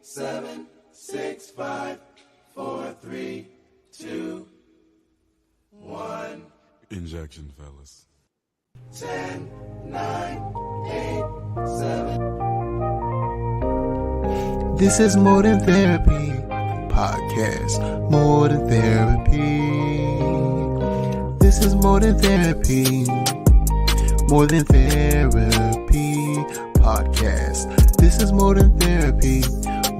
7, 6, 5, 4, 3, 2, 1. Injection, fellas. 10, 9, 8, 7. This is More Than Therapy podcast. More Than Therapy. This is More Than Therapy. More Than Therapy podcast. This is More Than Therapy.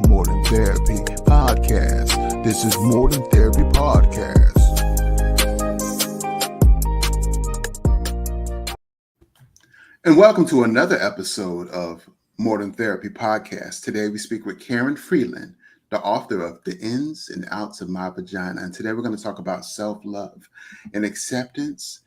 More Than Therapy podcast. This is More Than Therapy podcast. And welcome to another episode of More Than Therapy podcast. Today we speak with Karin Freeland, the author of The Ins and Outs of My Vagina. And today we're going to talk about self-love and acceptance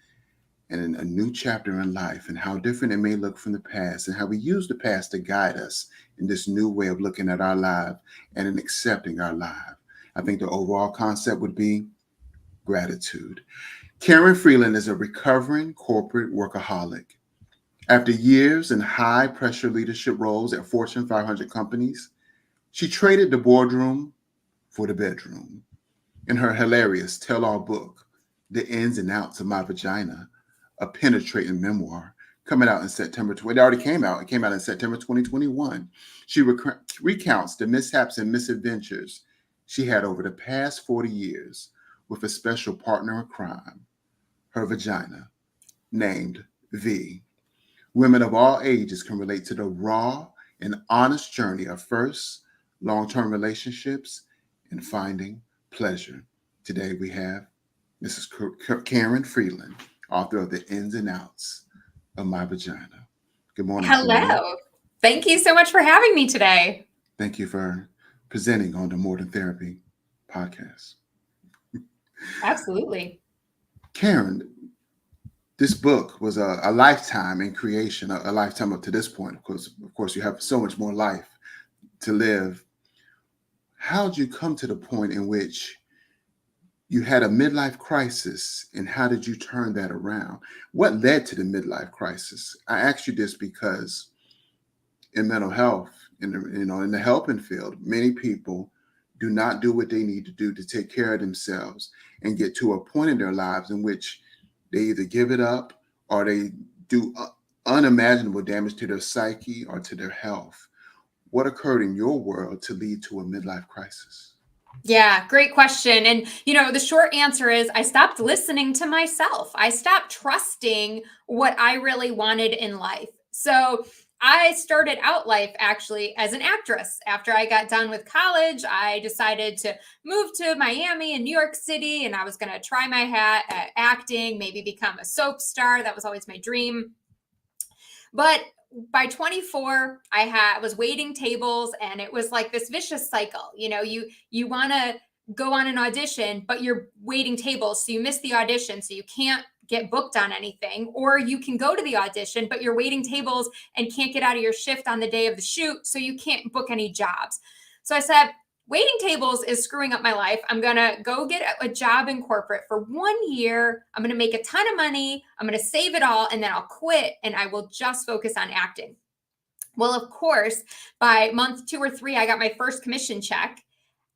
and a new chapter in life and how different it may look from the past and how we use the past to guide us in this new way of looking at our life and in accepting our life. I think the overall concept would be gratitude. Karin Freeland is a recovering corporate workaholic. After years in high-pressure leadership roles at Fortune 500 companies, she traded the boardroom for the bedroom. In her hilarious tell-all book, The Ins and Outs of My Vagina, a Penetrating Memoir, coming out in September 20. It already came out. It came out in September 2021. She recounts the mishaps and misadventures she had over the past 40 years with a special partner in crime, her vagina, named V. Women of all ages can relate to the raw and honest journey of first long-term relationships and finding pleasure. Today we have Mrs. Karin Freeland, author of The Ins and Outs of My Vagina. Good morning. Hello. Karin. Thank you so much for having me today. Thank you for presenting on the More Than Therapy podcast. Absolutely. Karin, this book was a lifetime in creation, a lifetime up to this point. Of course, you have so much more life to live. How did you come to the point in which you had a midlife crisis, and how did you turn that around? What led to the midlife crisis? I ask you this because in mental health, in the helping field, many people do not do what they need to do to take care of themselves and get to a point in their lives in which they either give it up or they do unimaginable damage to their psyche or to their health. What occurred in your world to lead to a midlife crisis? Yeah, great question. And, the short answer is I stopped listening to myself. I stopped trusting what I really wanted in life. So I started out life actually as an actress. After I got done with college, I decided to move to Miami and New York City, and I was going to try my hat at acting, maybe become a soap star. That was always my dream. But by 24, I was waiting tables, and it was like this vicious cycle. You want to go on an audition, but you're waiting tables, so you miss the audition, so you can't get booked on anything. Or you can go to the audition, but you're waiting tables and can't get out of your shift on the day of the shoot, so you can't book any jobs. So I said, waiting tables is screwing up my life. I'm going to go get a job in corporate for 1 year. I'm going to make a ton of money. I'm going to save it all, and then I'll quit, and I will just focus on acting. Well, of course, by month 2 or 3, I got my first commission check,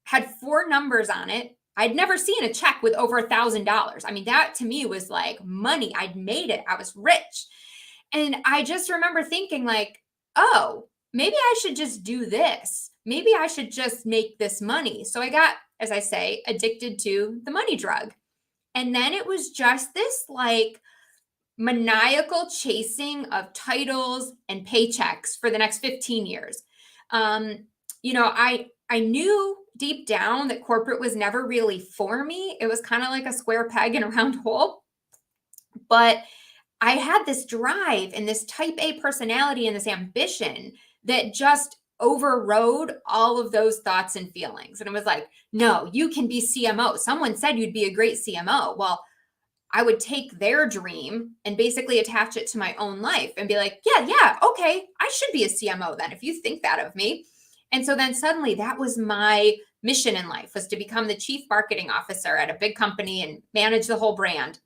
had 4 numbers on it. I'd never seen a check with over $1,000. I mean, that to me was like money. I'd made it. I was rich. And I just remember thinking like, oh, maybe I should just do this. Maybe I should just make this money. So I got, as I say, addicted to the money drug. And then it was just this like maniacal chasing of titles and paychecks for the next 15 years. I knew deep down that corporate was never really for me. It was kind of like a square peg in a round hole. But I had this drive and this type A personality and this ambition that just overrode all of those thoughts and feelings. And it was like, no, you can be CMO. Someone said you'd be a great CMO. Well, I would take their dream and basically attach it to my own life and be like, yeah, okay, I should be a CMO then if you think that of me. And so then suddenly that was my mission in life, was to become the chief marketing officer at a big company and manage the whole brand.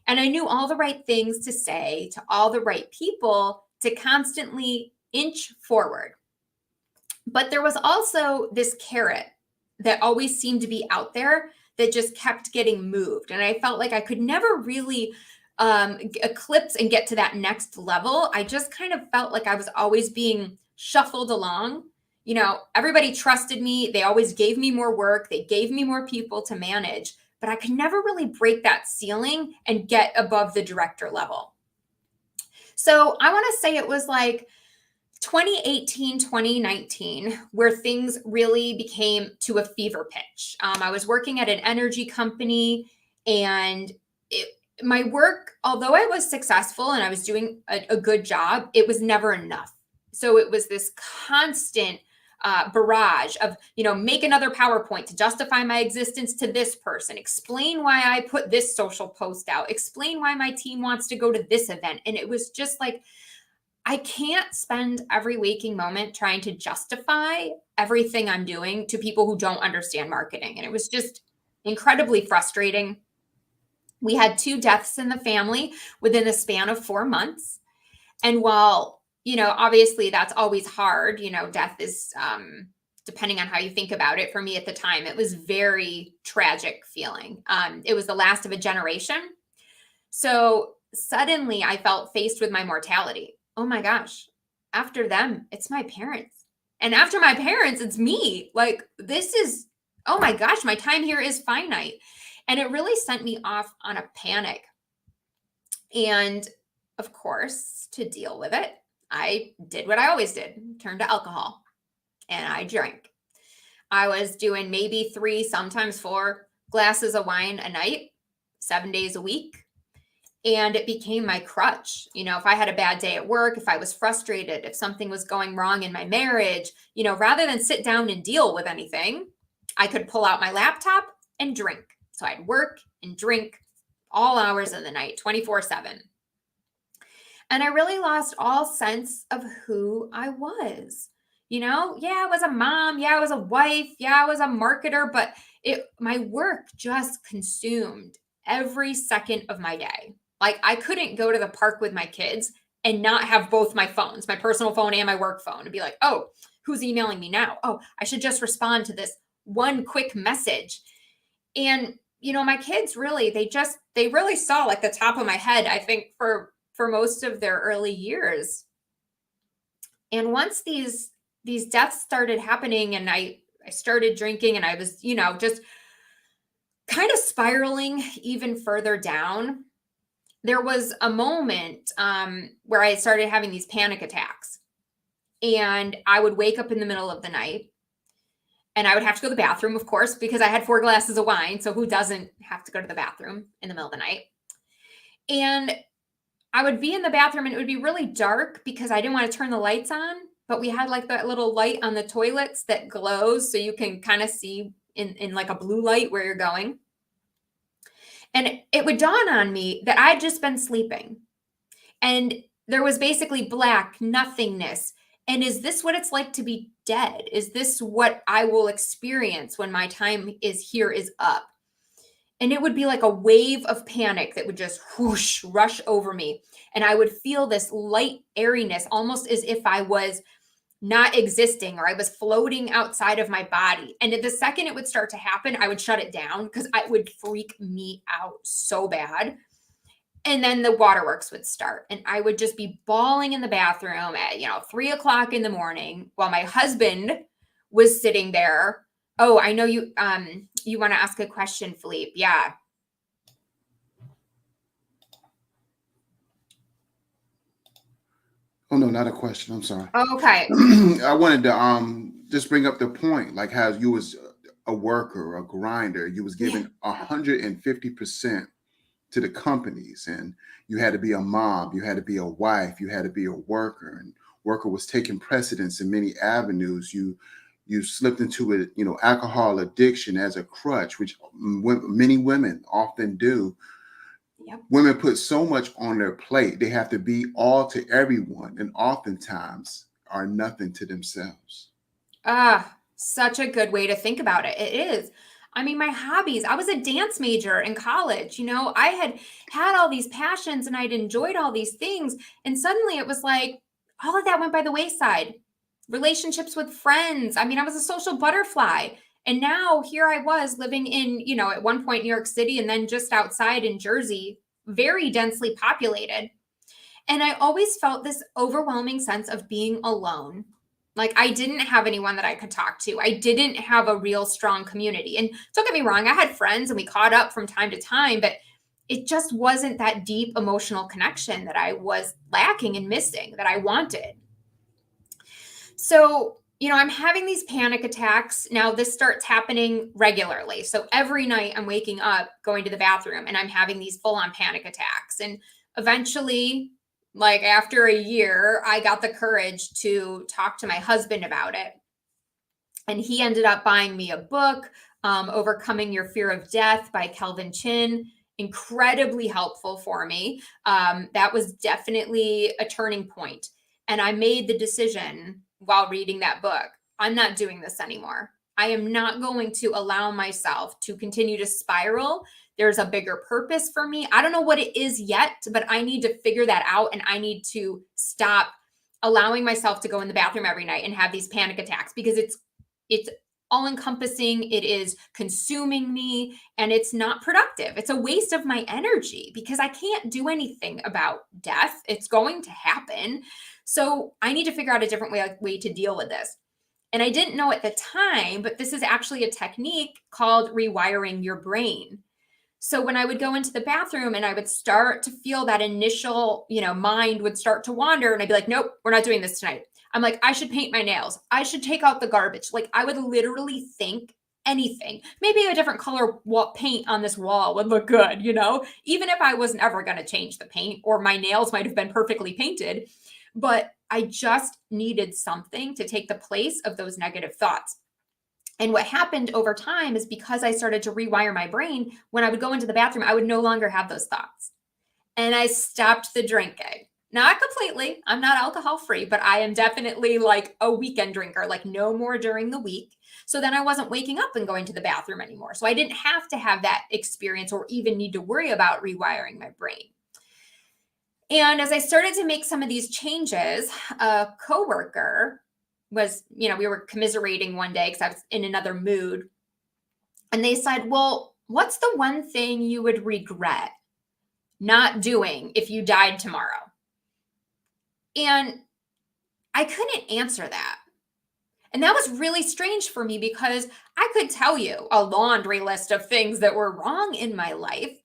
And I knew all the right things to say to all the right people to constantly inch forward. But there was also this carrot that always seemed to be out there that just kept getting moved. And I felt like I could never really eclipse and get to that next level. I just kind of felt like I was always being shuffled along. You know, everybody trusted me. They always gave me more work. They gave me more people to manage, but I could never really break that ceiling and get above the director level. So I want to say it was like 2018, 2019, where things really became to a fever pitch. I was working at an energy company, and my work, although I was successful and I was doing a good job, it was never enough. So it was this constant barrage of, make another PowerPoint to justify my existence to this person, explain why I put this social post out, explain why my team wants to go to this event. And it was just like, I can't spend every waking moment trying to justify everything I'm doing to people who don't understand marketing. And it was just incredibly frustrating. We had 2 deaths in the family within the span of 4 months. And while, obviously that's always hard, death is, depending on how you think about it, for me at the time, it was very tragic feeling. It was the last of a generation. So suddenly I felt faced with my mortality. Oh my gosh, after them, it's my parents. And after my parents, it's me. Like, this is, oh my gosh, my time here is finite. And it really sent me off on a panic. And of course, to deal with it, I did what I always did, turned to alcohol, and I drank. I was doing maybe 3, sometimes 4 glasses of wine a night, 7 days a week. And it became my crutch. If I had a bad day at work, if I was frustrated, if something was going wrong in my marriage, rather than sit down and deal with anything, I could pull out my laptop and drink. So I'd work and drink all hours of the night, 24/7. And I really lost all sense of who I was. Yeah, I was a mom. Yeah, I was a wife. Yeah, I was a marketer, but my work just consumed every second of my day. Like, I couldn't go to the park with my kids and not have both my phones, my personal phone and my work phone, and be like, oh, who's emailing me now? Oh, I should just respond to this one quick message. And, my kids really, they really saw like the top of my head, I think, for most of their early years. And once these deaths started happening and I started drinking, and I was, just kind of spiraling even further down, there was a moment where I started having these panic attacks, and I would wake up in the middle of the night, and I would have to go to the bathroom, of course, because I had 4 glasses of wine. So who doesn't have to go to the bathroom in the middle of the night? And I would be in the bathroom, and it would be really dark because I didn't want to turn the lights on, but we had like that little light on the toilets that glows, so you can kind of see in like a blue light where you're going. And it would dawn on me that I'd just been sleeping, and there was basically black nothingness. And is this what it's like to be dead? Is this what I will experience when my time is up? And it would be like a wave of panic that would just whoosh, rush over me. And I would feel this light airiness, almost as if I was not existing or I was floating outside of my body. And the second it would start to happen, I would shut it down because it would freak me out so bad. And then the waterworks would start, and I would just be bawling in the bathroom at 3 o'clock in the morning while my husband was sitting there. Oh, I know you want to ask a question, Philippe. Yeah. Oh no, not a question. I'm sorry. Okay. I wanted to just bring up the point, like how you was a worker, a grinder. You was giving 150% to the companies, and you had to be a mom, you had to be a wife, you had to be a worker, and worker was taking precedence in many avenues. You slipped into it, alcohol addiction as a crutch, which many women often do. Yep. Women put so much on their plate. They have to be all to everyone, and oftentimes are nothing to themselves. Such a good way to think about it. It is. I mean, my hobbies, I was a dance major in college. I had all these passions and I'd enjoyed all these things. And suddenly it was like all of that went by the wayside. relationships with friends. I mean, I was a social butterfly. And now here I was living in, at one point New York City and then just outside in Jersey, very densely populated. And I always felt this overwhelming sense of being alone. Like I didn't have anyone that I could talk to. I didn't have a real strong community. And don't get me wrong, I had friends and we caught up from time to time, but it just wasn't that deep emotional connection that I was lacking and missing that I wanted. So, I'm having these panic attacks. Now this starts happening regularly. So every night I'm waking up, going to the bathroom, and I'm having these full-on panic attacks. And eventually, like after a year, I got the courage to talk to my husband about it. And he ended up buying me a book, Overcoming Your Fear of Death by Kelvin Chin. Incredibly helpful for me. That was definitely a turning point. And I made the decision while reading that book, I'm not doing this anymore. I am not going to allow myself to continue to spiral. There's a bigger purpose for me. I don't know what it is yet, but I need to figure that out. And I need to stop allowing myself to go in the bathroom every night and have these panic attacks because it's all encompassing. It is consuming me and it's not productive. It's a waste of my energy because I can't do anything about death. It's going to happen. So I need to figure out a different way to deal with this. And I didn't know at the time, but this is actually a technique called rewiring your brain. So when I would go into the bathroom and I would start to feel that initial, mind would start to wander and I'd be like, nope, we're not doing this tonight. I'm like, I should paint my nails. I should take out the garbage. Like I would literally think anything. Maybe a different color paint on this wall would look good, even if I wasn't ever going to change the paint or my nails might have been perfectly painted. But I just needed something to take the place of those negative thoughts. And what happened over time is because I started to rewire my brain, when I would go into the bathroom, I would no longer have those thoughts. And I stopped the drinking. Not completely. I'm not alcohol free, but I am definitely like a weekend drinker, like no more during the week. So then I wasn't waking up and going to the bathroom anymore. So I didn't have to have that experience or even need to worry about rewiring my brain. And as I started to make some of these changes, a coworker was, we were commiserating one day because I was in another mood. And they said, well, what's the one thing you would regret not doing if you died tomorrow? And I couldn't answer that. And that was really strange for me because I could tell you a laundry list of things that were wrong in my life.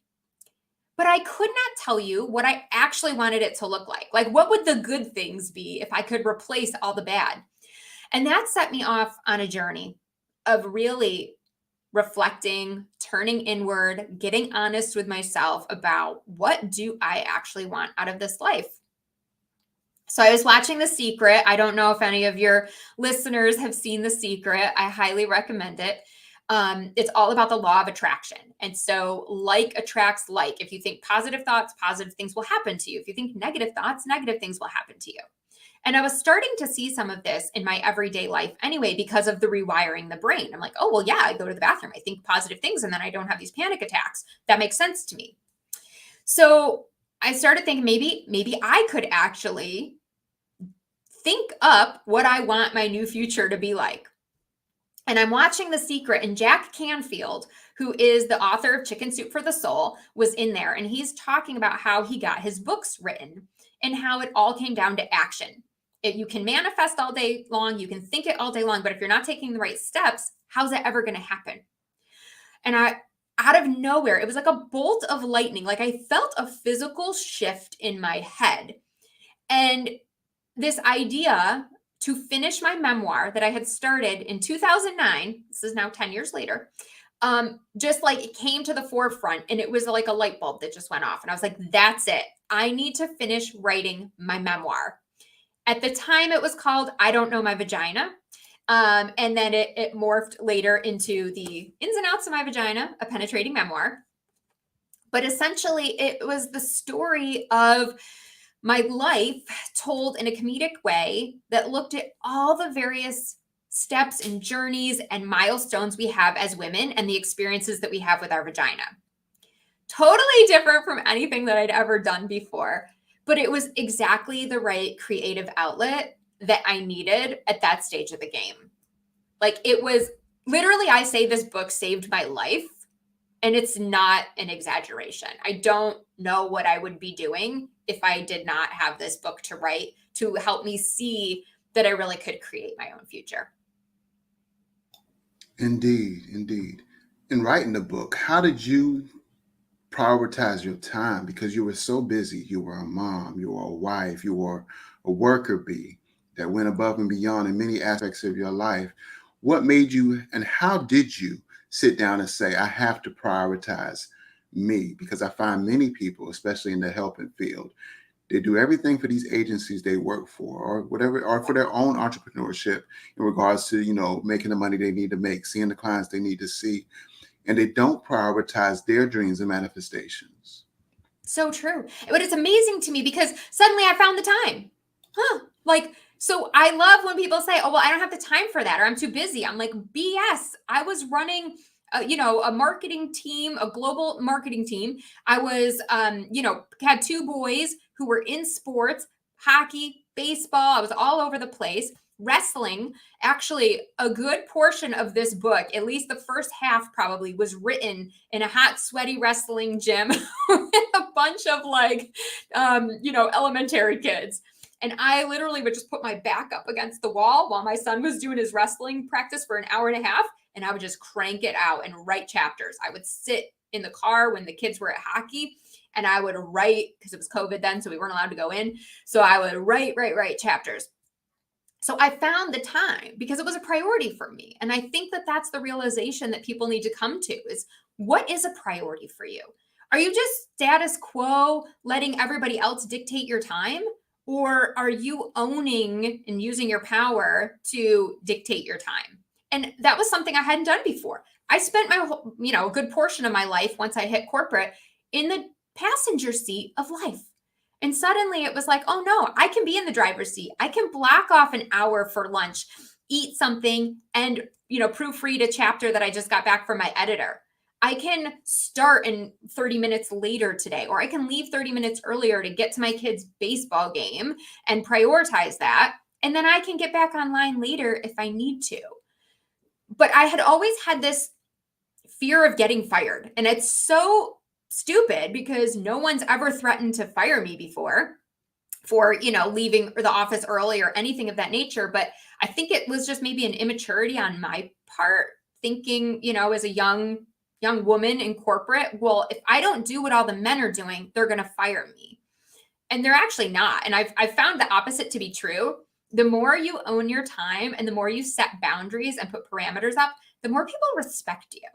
But I could not tell you what I actually wanted it to look like. Like, what would the good things be if I could replace all the bad? And that set me off on a journey of really reflecting, turning inward, getting honest with myself about what do I actually want out of this life. So I was watching The Secret. I don't know if any of your listeners have seen The Secret. I highly recommend it. It's all about the law of attraction. And so like attracts like. If you think positive thoughts, positive things will happen to you. If you think negative thoughts, negative things will happen to you. And I was starting to see some of this in my everyday life anyway, because of the rewiring the brain. I'm like, oh, well, yeah, I go to the bathroom. I think positive things and then I don't have these panic attacks. That makes sense to me. So I started thinking maybe I could actually think up what I want my new future to be like. And I'm watching The Secret, and Jack Canfield, who is the author of Chicken Soup for the Soul, was in there. And he's talking about how he got his books written and how it all came down to action. You can manifest all day long, you can think it all day long, but if you're not taking the right steps, how's that ever going to happen? And out of nowhere, it was like a bolt of lightning. Like I felt a physical shift in my head. And this idea to finish my memoir that I had started in 2009, this is now 10 years later, just like it came to the forefront, and it was like a light bulb that just went off. And I was like, that's it. I need to finish writing my memoir. At the time, it was called I Don't Know My Vagina. And then it morphed later into The Ins and Outs of My Vagina, a Penetrating Memoir. But essentially, it was the story of my life told in a comedic way that looked at all the various steps and journeys and milestones we have as women and the experiences that we have with our vagina. Totally different from anything that I'd ever done before, but it was exactly the right creative outlet that I needed at that stage of the game. Like, it was literally, I say this book saved my life, and it's not an exaggeration. I don't know what I would be doing if I did not have this book to write to help me see that I really could create my own future. Indeed, indeed. In writing the book, how did you prioritize your time? Because you were so busy. You were a mom, you were a wife, you were a worker bee that went above and beyond in many aspects of your life. What made you, and how did you sit down and say, I have to prioritize me? Because I find many people, especially in the helping field, they do everything for these agencies they work for, or whatever, or for their own entrepreneurship in regards to, making the money they need to make, seeing the clients they need to see, and they don't prioritize their dreams and manifestations. So true. But it's amazing to me because suddenly I found the time. So I love when people say, oh, well, I don't have the time for that, or I'm too busy. I'm like, BS. I was running, a marketing team, a global marketing team. I was, had two boys who were in sports, hockey, baseball. I was all over the place. Wrestling. Actually, a good portion of this book, at least the first half probably, was written in a hot, sweaty wrestling gym with a bunch of elementary kids. And I literally would just put my back up against the wall while my son was doing his wrestling practice for an hour and a half. And I would just crank it out and write chapters. I would sit in the car when the kids were at hockey, and I would write, because it was COVID then, so we weren't allowed to go in. So I would write chapters. So I found the time because it was a priority for me. And I think that that's the realization that people need to come to is, what is a priority for you? Are you just status quo, letting everybody else dictate your time? Or are you owning and using your power to dictate your time? And that was something I hadn't done before. I spent my whole, a good portion of my life once I hit corporate in the passenger seat of life. And suddenly it was like, oh no, I can be in the driver's seat. I can block off an hour for lunch, eat something, and, proofread a chapter that I just got back from my editor. I can start in 30 minutes later today, or I can leave 30 minutes earlier to get to my kid's baseball game and prioritize that. And then I can get back online later if I need to. But I had always had this fear of getting fired. And it's so stupid because no one's ever threatened to fire me before for, leaving the office early or anything of that nature. But I think it was just maybe an immaturity on my part, thinking, as a young woman in corporate, well, if I don't do what all the men are doing, they're going to fire me. And they're actually not. And I've found the opposite to be true. The more you own your time and the more you set boundaries and put parameters up, the more people respect you.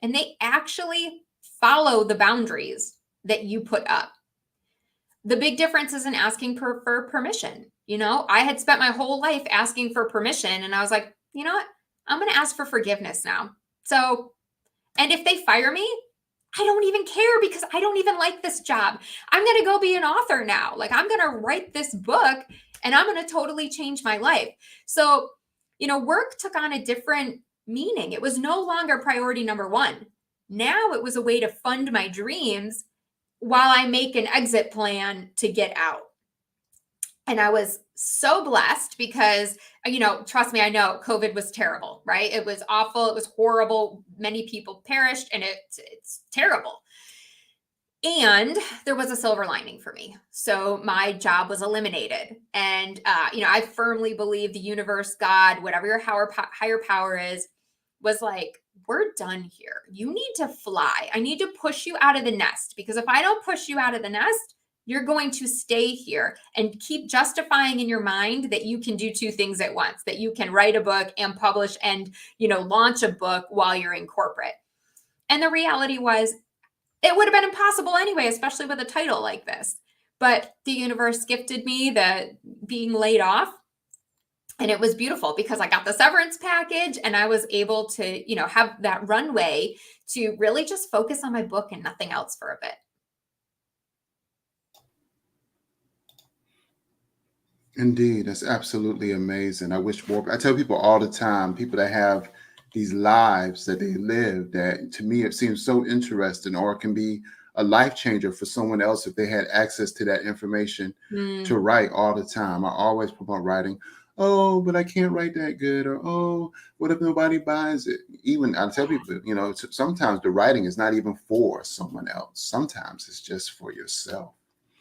And they actually follow the boundaries that you put up. The big difference is in asking for permission. I had spent my whole life asking for permission, and I was like, you know what? I'm going to ask for forgiveness now. So, and if they fire me, I don't even care because I don't even like this job. I'm going to go be an author now. I'm going to write this book and I'm going to totally change my life. So, work took on a different meaning. It was no longer priority number one. Now it was a way to fund my dreams while I make an exit plan to get out. And I was so blessed because, trust me, I know COVID was terrible, right? It was awful. It was horrible. Many people perished, and it's terrible. And there was a silver lining for me. So my job was eliminated. And, I firmly believe the universe, God, whatever your higher power is, was like, we're done here. You need to fly. I need to push you out of the nest, because if I don't push you out of the nest, you're going to stay here and keep justifying in your mind that you can do two things at once, that you can write a book and publish and, launch a book while you're in corporate. And the reality was, it would have been impossible anyway, especially with a title like this. But the universe gifted me the being laid off. And it was beautiful because I got the severance package and I was able to, have that runway to really just focus on my book and nothing else for a bit. Indeed, that's absolutely amazing. I wish more. I tell people all the time, people that have these lives that they live, that to me it seems so interesting, or it can be a life changer for someone else if they had access to that information to write all the time. I always promote writing. oh, but I can't write that good, or oh, what if nobody buys it? Even I tell people, sometimes the writing is not even for someone else. Sometimes it's just for yourself.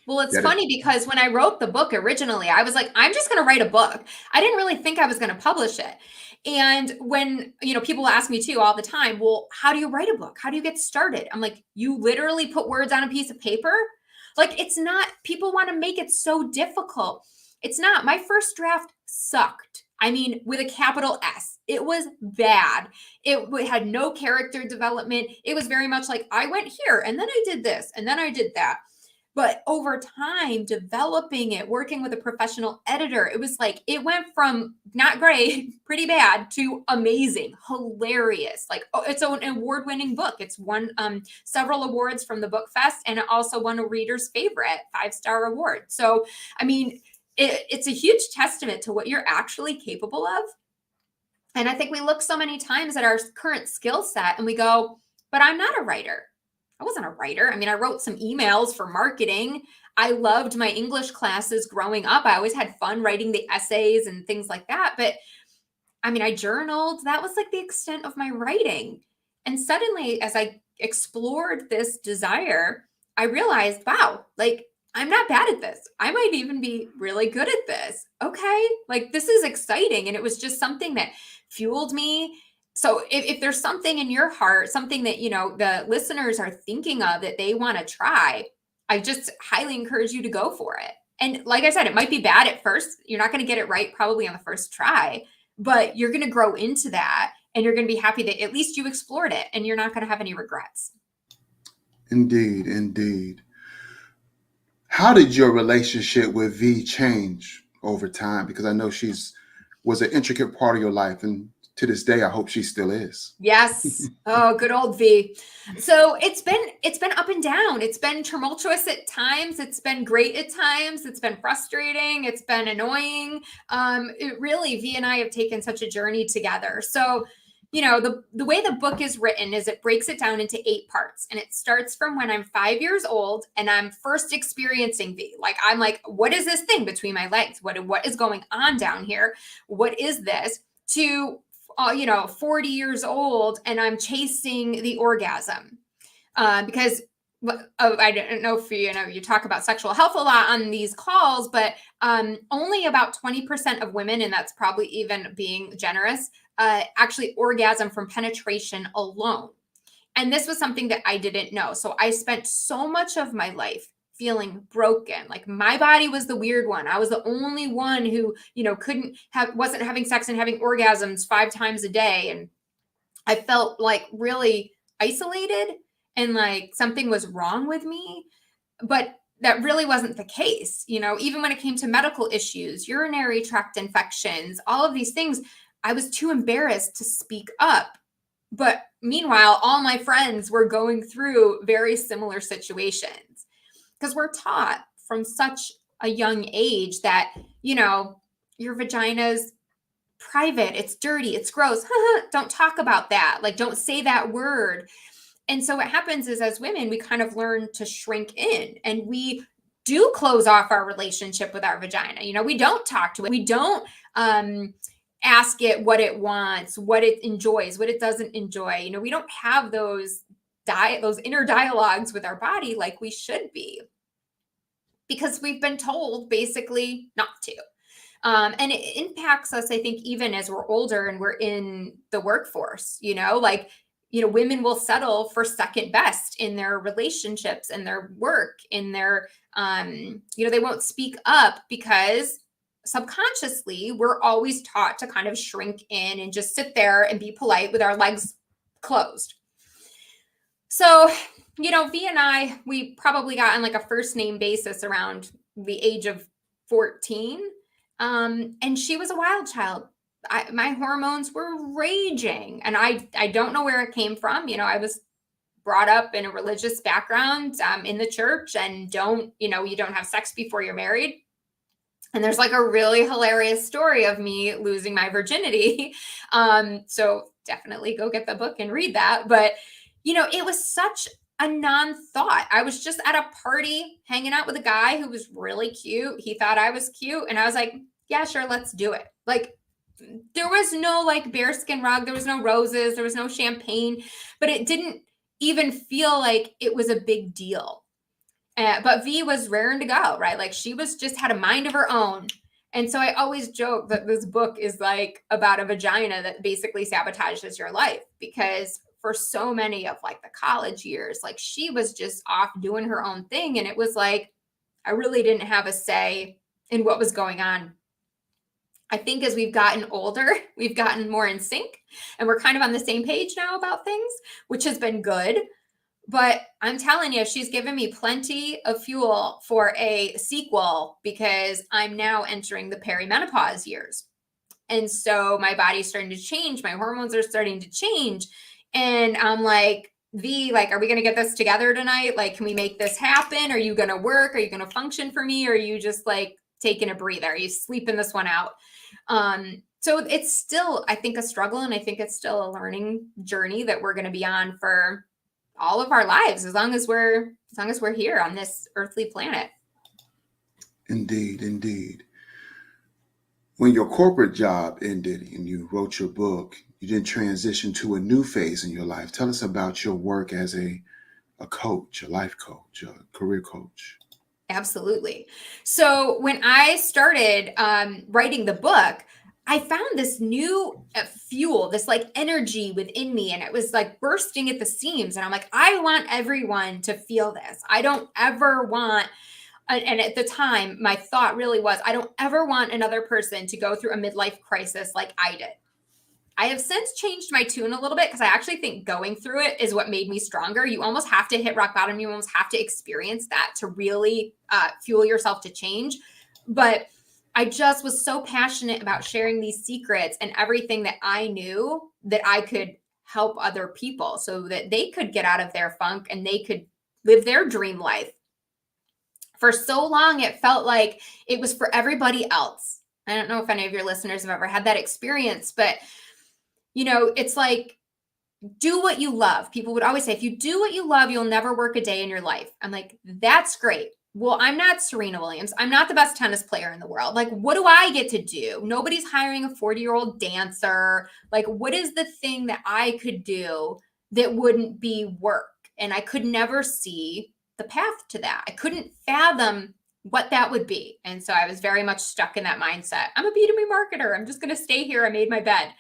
Well, it's funny because when I wrote the book originally, I was like, I'm just going to write a book. I didn't really think I was going to publish it. And when, people ask me too all the time, well, how do you write a book? How do you get started? I'm like, you literally put words on a piece of paper. Like, it's not, people want to make it so difficult. It's not. My first draft sucked. I mean, with a capital S. It was bad. It had no character development. It was very much like, I went here and then I did this and then I did that. But over time, developing it, working with a professional editor, it was like, it went from not great, pretty bad, to amazing, hilarious. Like, it's an award-winning book. It's won several awards from the Book Fest, and it also won a reader's favorite 5-star award. So, I mean, it's a huge testament to what you're actually capable of. And I think we look so many times at our current skill set and we go, but I'm not a writer. I wasn't a writer. I mean, I wrote some emails for marketing. I loved my English classes growing up. I always had fun writing the essays and things like that. But I mean, I journaled. That was like the extent of my writing. And suddenly, as I explored this desire, I realized, wow, like, I'm not bad at this. I might even be really good at this. Okay. Like, this is exciting. And it was just something that fueled me. So if there's something in your heart, something that, the listeners are thinking of that they want to try, I just highly encourage you to go for it. And like I said, it might be bad at first. You're not going to get it right probably on the first try, but you're going to grow into that and you're going to be happy that at least you explored it and you're not going to have any regrets. Indeed, indeed. How did your relationship with V change over time? Because I know was an intricate part of your life, and to this day, I hope she still is. Yes. Oh, good old V. So it's been up and down. It's been tumultuous at times. It's been great at times. It's been frustrating. It's been annoying. V and I have taken such a journey together. So, the way the book is written is it breaks it down into 8 parts, and it starts from when I'm 5 years old and I'm first experiencing V. Like, I'm like, what is this thing between my legs? What is going on down here? What is this? To 40 years old and I'm chasing the orgasm because I don't know if you talk about sexual health a lot on these calls, but only about 20% of women, and that's probably even being generous, actually orgasm from penetration alone. And this was something that I didn't know. So I spent so much of my life feeling broken. Like, my body was the weird one. I was the only one who, wasn't having sex and having orgasms 5 times a day. And I felt like really isolated and like something was wrong with me, but that really wasn't the case. Even when it came to medical issues, urinary tract infections, all of these things, I was too embarrassed to speak up. But meanwhile, all my friends were going through very similar situations. Because we're taught from such a young age that, your vagina's private, it's dirty, it's gross. Don't talk about that. Like, don't say that word. And so what happens is, as women, we kind of learn to shrink in, and we do close off our relationship with our vagina. We don't talk to it. We don't ask it what it wants, what it enjoys, what it doesn't enjoy. We don't have those inner dialogues with our body like we should be, because we've been told basically not to. And it impacts us, I think, even as we're older and we're in the workforce, women will settle for second best in their relationships and their work, in their, they won't speak up because subconsciously we're always taught to kind of shrink in and just sit there and be polite with our legs closed. So, V and I, we probably got on like a first name basis around the age of 14. And she was a wild child. My hormones were raging, and I don't know where it came from. I was brought up in a religious background, in the church, and you don't have sex before you're married. And there's like a really hilarious story of me losing my virginity. So definitely go get the book and read that. But, it was such a non-thought. I was just at a party hanging out with a guy who was really cute. He thought I was cute. And I was like, yeah, sure, let's do it. Like, there was no like bearskin rug, there was no roses, there was no champagne, but it didn't even feel like it was a big deal. But V was raring to go, right? Like she was just had a mind of her own. And so I always joke that this book is like about a vagina that basically sabotages your life, because for so many of like the college years, like she was just off doing her own thing. And it was like, I really didn't have a say in what was going on. I think as we've gotten older, we've gotten more in sync and we're kind of on the same page now about things, which has been good. But I'm telling you, she's given me plenty of fuel for a sequel, because I'm now entering the perimenopause years. And so my body's starting to change. My hormones are starting to change. And I'm like, V, like, are we going to get this together tonight? Like, can we make this happen? Are you going to work? Are you going to function for me? Or are you just like taking a breather? Are you sleeping this one out? So it's still, I think, a struggle. And I think it's still a learning journey that we're going to be on for all of our lives, as long as we're here on this earthly planet. Indeed, indeed. When your corporate job ended and you wrote your book, you then transitioned to a new phase in your life. Tell us about your work as a coach, a life coach, a career coach. Absolutely. So when I started writing the book, I found this new fuel, this like energy within me, and it was like bursting at the seams. And I'm like, I want everyone to feel this. I don't ever want, and at the time, my thought really was, I don't ever want another person to go through a midlife crisis like I did. I have since changed my tune a little bit, because I actually think going through it is what made me stronger. You almost have to hit rock bottom. You almost have to experience that to really fuel yourself to change. But I just was so passionate about sharing these secrets and everything that I knew, that I could help other people so that they could get out of their funk and they could live their dream life. For so long, it felt like it was for everybody else. I don't know if any of your listeners have ever had that experience, but you know, it's like, do what you love. People would always say, if you do what you love, you'll never work a day in your life. I'm like, that's great. Well, I'm not Serena Williams. I'm not the best tennis player in the world. Like, what do I get to do? Nobody's hiring a 40-year-old dancer. Like, what is the thing that I could do that wouldn't be work? And I could never see the path to that. I couldn't fathom what that would be. And so I was very much stuck in that mindset. I'm a B2B marketer. I'm just going to stay here. I made my bed.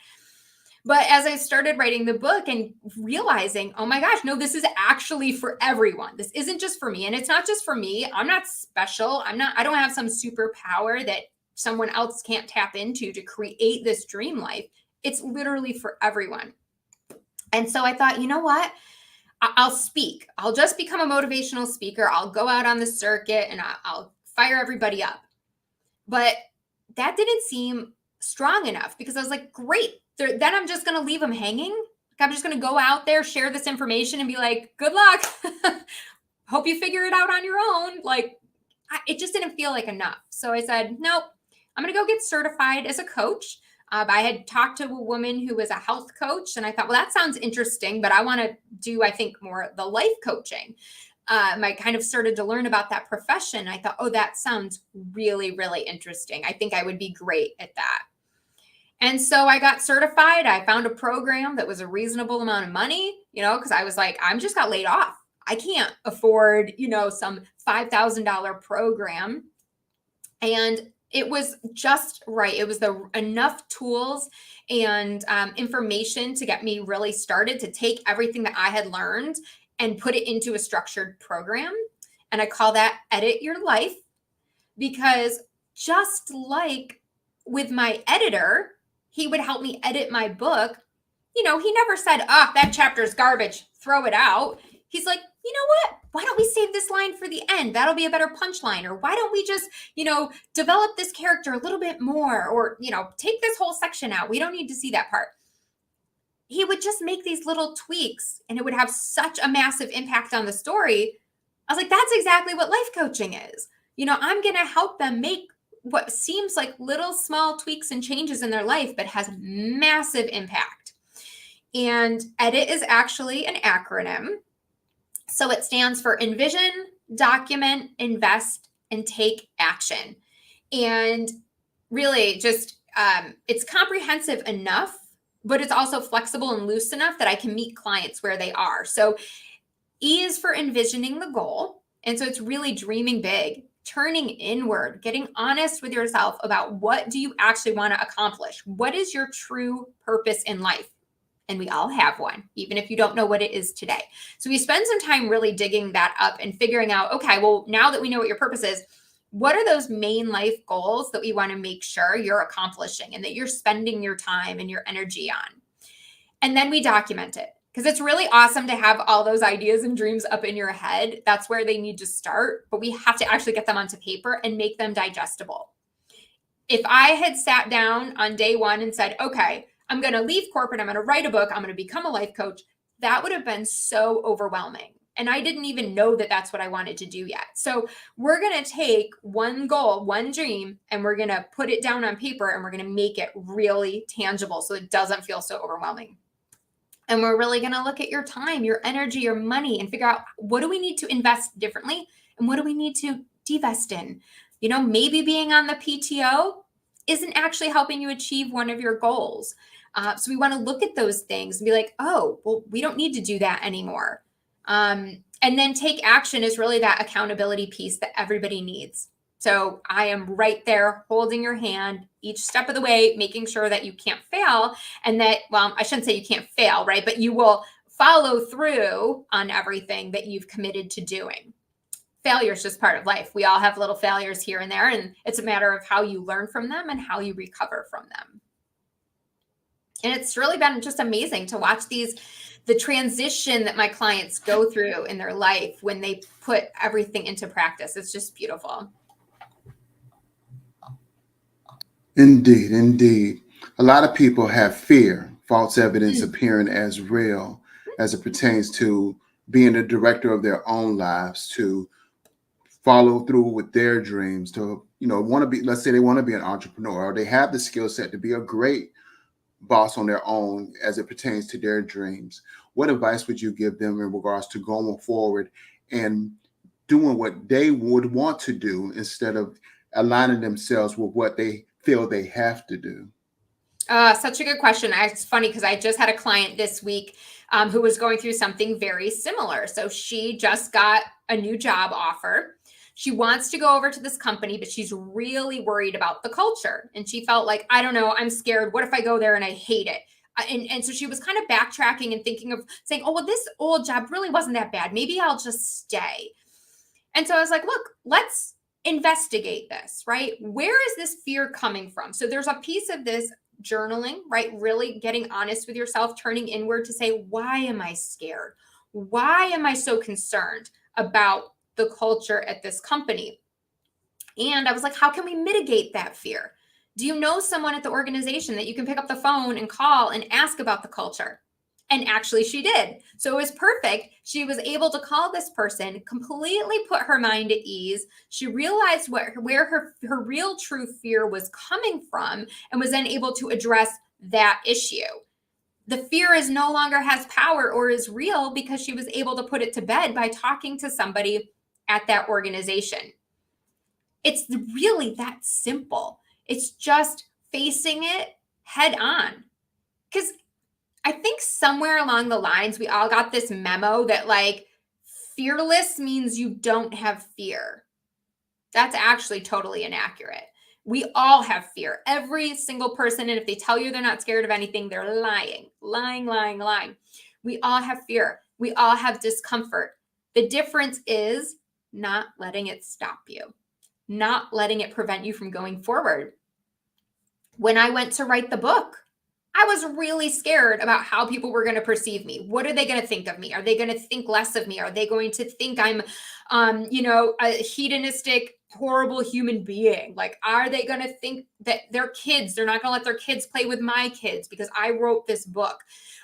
But as I started writing the book and realizing, oh my gosh, no, this is actually for everyone. This isn't just for me. And it's not just for me. I'm not special. I don't have some superpower that someone else can't tap into to create this dream life. It's literally for everyone. And so I thought, you know what? I'll speak. I'll just become a motivational speaker. I'll go out on the circuit and I'll fire everybody up. But that didn't seem strong enough, because I was like, great. Then I'm just going to leave them hanging. Like, I'm just going to go out there, share this information and be like, good luck. Hope you figure it out on your own. Like, it just didn't feel like enough. So I said, nope, I'm going to go get certified as a coach. I had talked to a woman who was a health coach, and I thought, well, that sounds interesting, but I want to do, I think, more the life coaching. I kind of started to learn about that profession. I thought, oh, that sounds really, really interesting. I think I would be great at that. And so I got certified. I found a program that was a reasonable amount of money, because I was like, I'm just got laid off. I can't afford, some $5,000 program. And it was just right. It was enough tools and information to get me really started to take everything that I had learned and put it into a structured program. And I call that Edit Your Life, because just like with my editor, he would help me edit my book. He never said, that chapter is garbage, throw it out. He's like, you know what? Why don't we save this line for the end? That'll be a better punchline. Or why don't we just, develop this character a little bit more? Or, take this whole section out. We don't need to see that part. He would just make these little tweaks and it would have such a massive impact on the story. I was like, that's exactly what life coaching is. I'm going to help them make what seems like little small tweaks and changes in their life, but has massive impact. And EDIT is actually an acronym. So it stands for Envision, Document, Invest, and Take Action. And really just, it's comprehensive enough, but it's also flexible and loose enough that I can meet clients where they are. So E is for envisioning the goal. And so it's really dreaming big, turning inward, getting honest with yourself about what do you actually want to accomplish? What is your true purpose in life? And we all have one, even if you don't know what it is today. So we spend some time really digging that up and figuring out, okay, well, now that we know what your purpose is, what are those main life goals that we want to make sure you're accomplishing and that you're spending your time and your energy on? And then we document it, because it's really awesome to have all those ideas and dreams up in your head. That's where they need to start, but we have to actually get them onto paper and make them digestible. If I had sat down on day one and said, okay, I'm going to leave corporate, I'm going to write a book, I'm going to become a life coach, that would have been so overwhelming. And I didn't even know that that's what I wanted to do yet. So we're going to take one goal, one dream, and we're going to put it down on paper, and we're going to make it really tangible so it doesn't feel so overwhelming. And we're really going to look at your time, your energy, your money, and figure out, what do we need to invest differently and what do we need to divest in? You know, maybe being on the PTO isn't actually helping you achieve one of your goals. So we want to look at those things and be like, oh, well, we don't need to do that anymore. And then take action is really that accountability piece that everybody needs. So I am right there holding your hand each step of the way, making sure that you can't fail, and that, well, I shouldn't say you can't fail, right? But you will follow through on everything that you've committed to doing. Failure is just part of life. We all have little failures here and there, and it's a matter of how you learn from them and how you recover from them. And it's really been just amazing to watch the transition that my clients go through in their life when they put everything into practice. It's just beautiful. Indeed, indeed. A lot of people have fear, false evidence appearing as real as it pertains to being the director of their own lives, to follow through with their dreams, to, want to be, let's say they want to be an entrepreneur, or they have the skill set to be a great boss on their own as it pertains to their dreams. What advice would you give them in regards to going forward and doing what they would want to do instead of aligning themselves with what they feel they have to do? Such a good question. It's funny because I just had a client this week who was going through something very similar. So she just got a new job offer. She wants to go over to this company, but she's really worried about the culture. And she felt like, I don't know, I'm scared. What if I go there and I hate it? And so she was kind of backtracking and thinking of saying, oh, well, this old job really wasn't that bad. Maybe I'll just stay. And so I was like, look, let's investigate this, right? Where is this fear coming from? So there's a piece of this journaling, right? Really getting honest with yourself, turning inward to say, why am I scared? Why am I so concerned about the culture at this company? And I was like, how can we mitigate that fear? Do you know someone at the organization that you can pick up the phone and call and ask about the culture? And actually she did. So it was perfect. She was able to call this person, completely put her mind at ease. She realized where her real true fear was coming from, and was then able to address that issue. The fear is no longer has power or is real because she was able to put it to bed by talking to somebody at that organization. It's really that simple. It's just facing it head on. Because I think somewhere along the lines, we all got this memo that like fearless means you don't have fear. That's actually totally inaccurate. We all have fear. Every single person. And if they tell you they're not scared of anything, they're lying. We all have fear. We all have discomfort. The difference is not letting it stop you, not letting it prevent you from going forward. When I went to write the book, I was really scared about how people were going to perceive me. What are they going to think of me? Are they going to think less of me? Are they going to think I'm, a hedonistic, horrible human being? Like, are they going to think that their kids, they're not going to let their kids play with my kids because I wrote this book?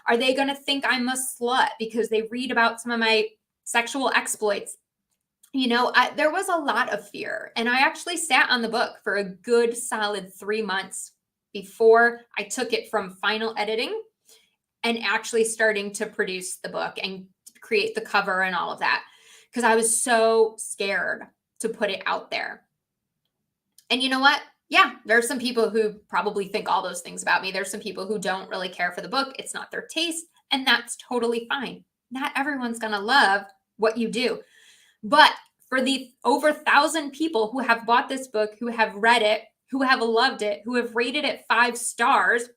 Are they going to think I'm a slut because they read about some of my sexual exploits? There was a lot of fear, and I actually sat on the book for a good solid 3 months before I took it from final editing and actually starting to produce the book and create the cover and all of that, because I was so scared to put it out there. And you know what? Yeah, there's some people who probably think all those things about me. There's some people who don't really care for the book. It's not their taste, and that's totally fine. Not everyone's going to love what you do. But for the over 1,000 people who have bought this book, who have read it, who have loved it, who have rated it 5 stars,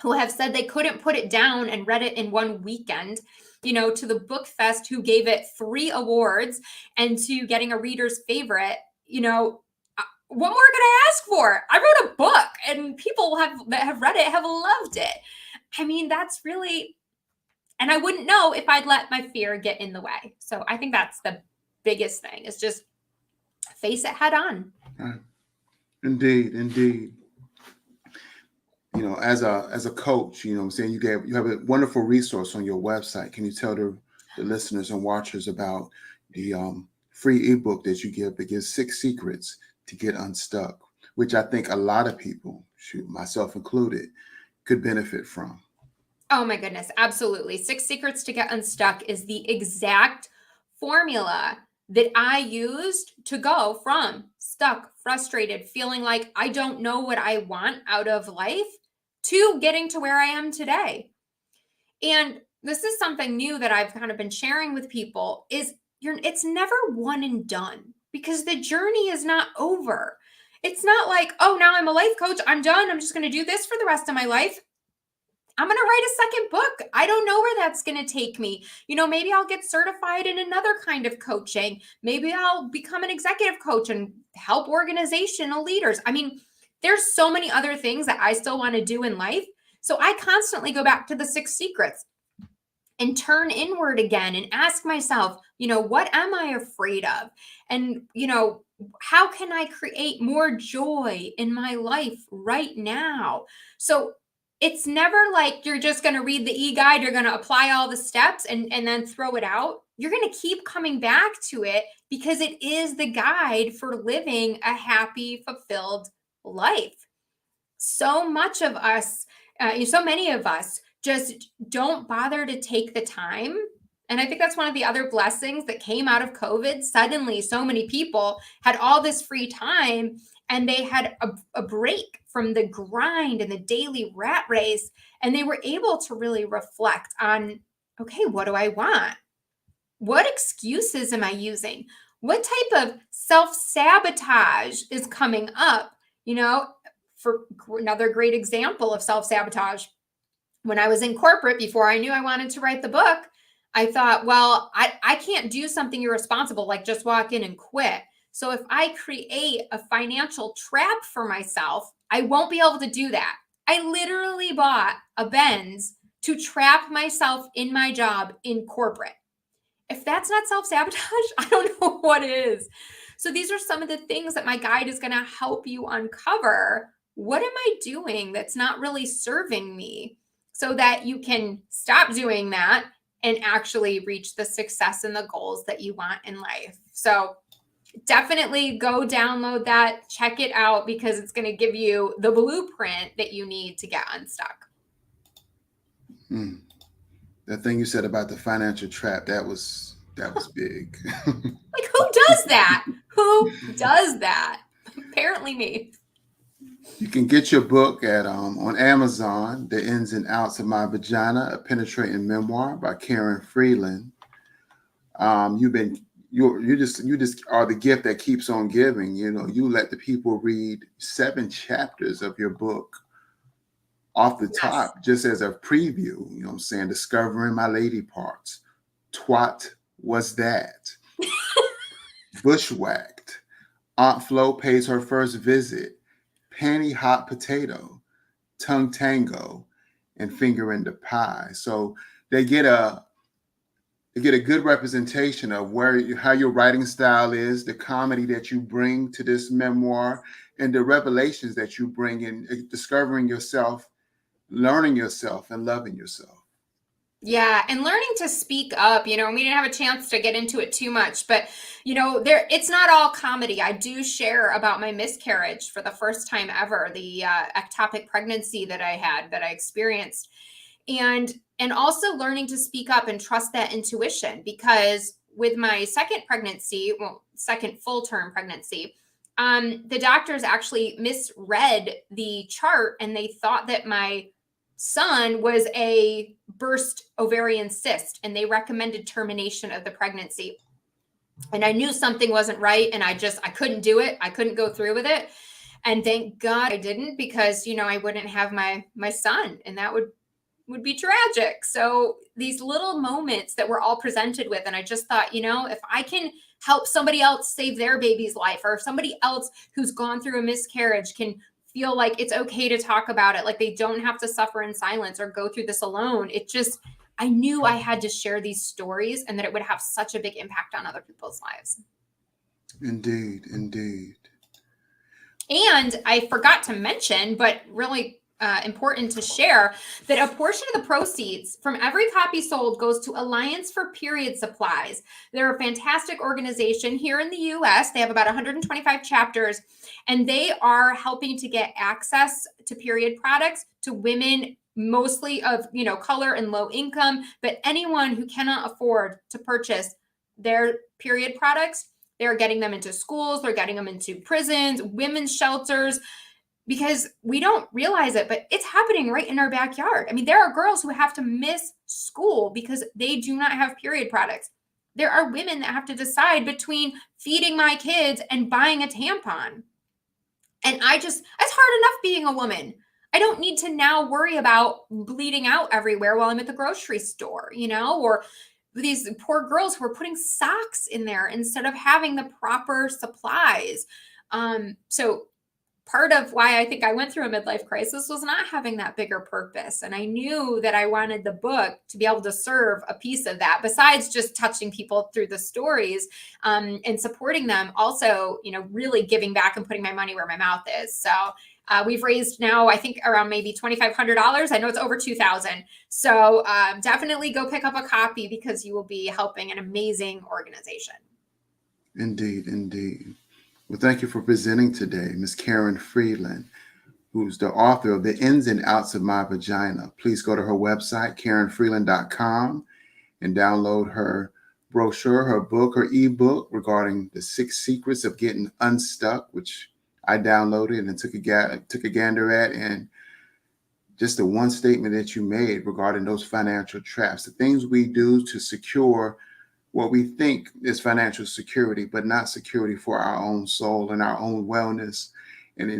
who have said they couldn't put it down and read it in one weekend, to the Book Fest who gave it 3 awards, and to getting a reader's favorite, what more could I ask for? I wrote a book, and people that have read it have loved it. I mean, that's really, and I wouldn't know if I'd let my fear get in the way. So I think that's the biggest thing, is just face it head on. Indeed. As a coach, I'm saying you have a wonderful resource on your website. Can you tell the listeners and watchers about the free ebook that you give that gives 6 secrets to get unstuck, which I think a lot of people, myself included, could benefit from? Oh my goodness, absolutely. 6 Secrets to Get Unstuck is the exact formula that I used to go from stuck, frustrated, feeling like I don't know what I want out of life, to getting to where I am today. And this is something new that I've kind of been sharing with people, is it's never one and done, because the journey is not over. It's not like, oh, now I'm a life coach, I'm done, I'm just going to do this for the rest of my life. I'm going to write a second book. I don't know where that's going to take me. Maybe I'll get certified in another kind of coaching. Maybe I'll become an executive coach and help organizational leaders. I mean, there's so many other things that I still want to do in life. So I constantly go back to the 6 secrets and turn inward again and ask myself, what am I afraid of? And, how can I create more joy in my life right now? So it's never like you're just going to read the e-guide, you're going to apply all the steps and then throw it out. You're going to keep coming back to it, because it is the guide for living a happy, fulfilled life. So much of us, so many of us just don't bother to take the time. And I think that's one of the other blessings that came out of COVID. Suddenly, so many people had all this free time, and they had a break from the grind and the daily rat race. And they were able to really reflect on, okay, what do I want? What excuses am I using? What type of self-sabotage is coming up? For another great example of self-sabotage, when I was in corporate, before I knew I wanted to write the book, I thought, well, I can't do something irresponsible like just walk in and quit. So if I create a financial trap for myself, I won't be able to do that. I literally bought a Benz to trap myself in my job in corporate. If that's not self-sabotage, I don't know what is. So these are some of the things that my guide is going to help you uncover. What am I doing that's not really serving me, so that you can stop doing that and actually reach the success and the goals that you want in life? So definitely go download that, check it out, because it's going to give you the blueprint that you need to get unstuck. That thing you said about the financial trap, that was big. Like, who does that? Who does that? Apparently me. You can get your book at on Amazon, The Ins and Outs of My Vagina, a Penetrating Memoir by Karin Freeland. You just are the gift that keeps on giving. You let the people read 7 chapters of your book off the top, just as a preview. You know what I'm saying? Discovering My Lady Parts. Twat was that. Bushwhacked. Aunt Flo pays her first visit. Panty hot potato. Tongue tango. And finger in the pie. So they get a good representation of how your writing style is, the comedy that you bring to this memoir, and the revelations that you bring in discovering yourself, learning yourself, and loving yourself. Yeah, and learning to speak up. We didn't have a chance to get into it too much, but it's not all comedy. I do share about my miscarriage for the first time ever, the ectopic pregnancy that I experienced. And also learning to speak up and trust that intuition, because with my second full-term pregnancy, The doctors actually misread the chart and they thought that my son was a burst ovarian cyst and they recommended termination of the pregnancy. And I knew something wasn't right and I couldn't do it. I couldn't go through with it. And thank God I didn't, because, I wouldn't have my son, and that would be tragic. So these little moments that we're all presented with, and I just thought, if I can help somebody else save their baby's life, or if somebody else who's gone through a miscarriage can feel like it's okay to talk about it, like they don't have to suffer in silence or go through this alone. I knew I had to share these stories and that it would have such a big impact on other people's lives. Indeed, indeed. And I forgot to mention, but really important to share, that a portion of the proceeds from every copy sold goes to Alliance for Period Supplies. They're a fantastic organization here in the US. They have about 125 chapters, and they are helping to get access to period products to women, mostly of color and low income, but anyone who cannot afford to purchase their period products. They're getting them into schools, they're getting them into prisons, women's shelters, because we don't realize it, but it's happening right in our backyard. I mean, there are girls who have to miss school because they do not have period products. There are women that have to decide between feeding my kids and buying a tampon. And it's hard enough being a woman. I don't need to now worry about bleeding out everywhere while I'm at the grocery store, or these poor girls who are putting socks in there instead of having the proper supplies. So part of why I think I went through a midlife crisis was not having that bigger purpose. And I knew that I wanted the book to be able to serve a piece of that, besides just touching people through the stories and supporting them. Also, really giving back and putting my money where my mouth is. So we've raised now, I think, around maybe $2,500. I know it's over $2,000. So definitely go pick up a copy, because you will be helping an amazing organization. Indeed, indeed. Well, thank you for presenting today, Ms. Karin Freeland, who's the author of The Ins and Outs of My Vagina. Please go to her website, KarinFreeland.com, and download her brochure, her book, her ebook regarding the 6 secrets of getting unstuck, which I downloaded and took a gander at. And just the one statement that you made regarding those financial traps, the things we do to secure what we think is financial security, but not security for our own soul and our own wellness. And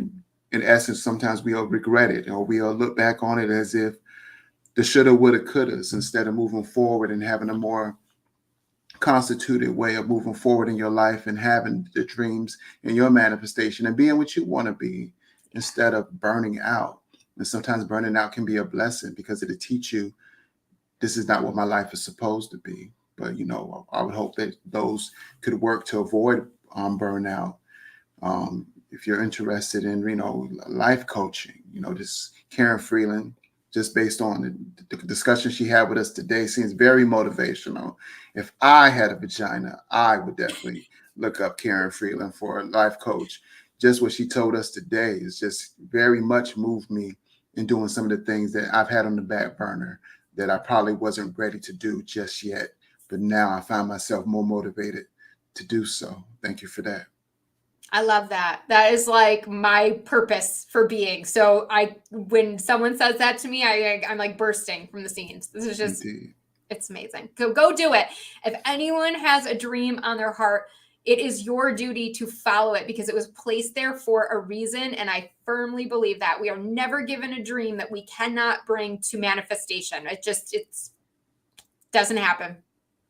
in essence, sometimes we'll regret it, or we'll look back on it as if the shoulda, woulda, couldas, instead of moving forward and having a more constituted way of moving forward in your life and having the dreams and your manifestation and being what you want to be, instead of burning out. And sometimes burning out can be a blessing, because it'll teach you, this is not what my life is supposed to be. But, I would hope that those could work to avoid burnout. If you're interested in, life coaching, this Karin Freeland, just based on the discussion she had with us today, seems very motivational. If I had a vagina, I would definitely look up Karin Freeland for a life coach. Just what she told us today is just very much moved me in doing some of the things that I've had on the back burner that I probably wasn't ready to do just yet. But now I find myself more motivated to do so. Thank you for that. I love that. That is like my purpose for being. So when someone says that to me, I'm like bursting from the seams. This is just, Indeed. It's amazing. Go do it. If anyone has a dream on their heart, it is your duty to follow it, because it was placed there for a reason. And I firmly believe that we are never given a dream that we cannot bring to manifestation. It doesn't happen.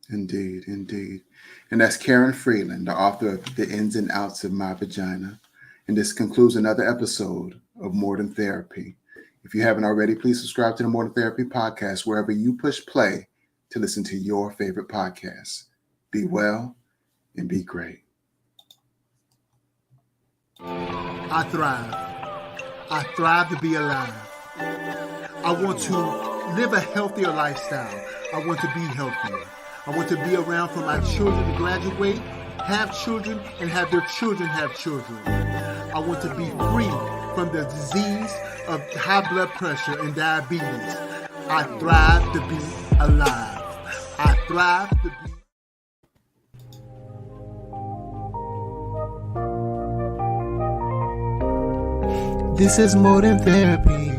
Indeed, indeed. And that's Karin Freeland, the author of The Ins and Outs of My Vagina. And this concludes another episode of More Than Therapy. If you haven't already, please subscribe to the More Than Therapy podcast wherever you push play to listen to your favorite podcasts. Be well and be great. I thrive. I thrive to be alive. I want to live a healthier lifestyle. I want to be healthier. I want to be around for my children to graduate, have children, and have their children have children. I want to be free from the disease of high blood pressure and diabetes. I thrive to be alive. I thrive to be This is more than therapy.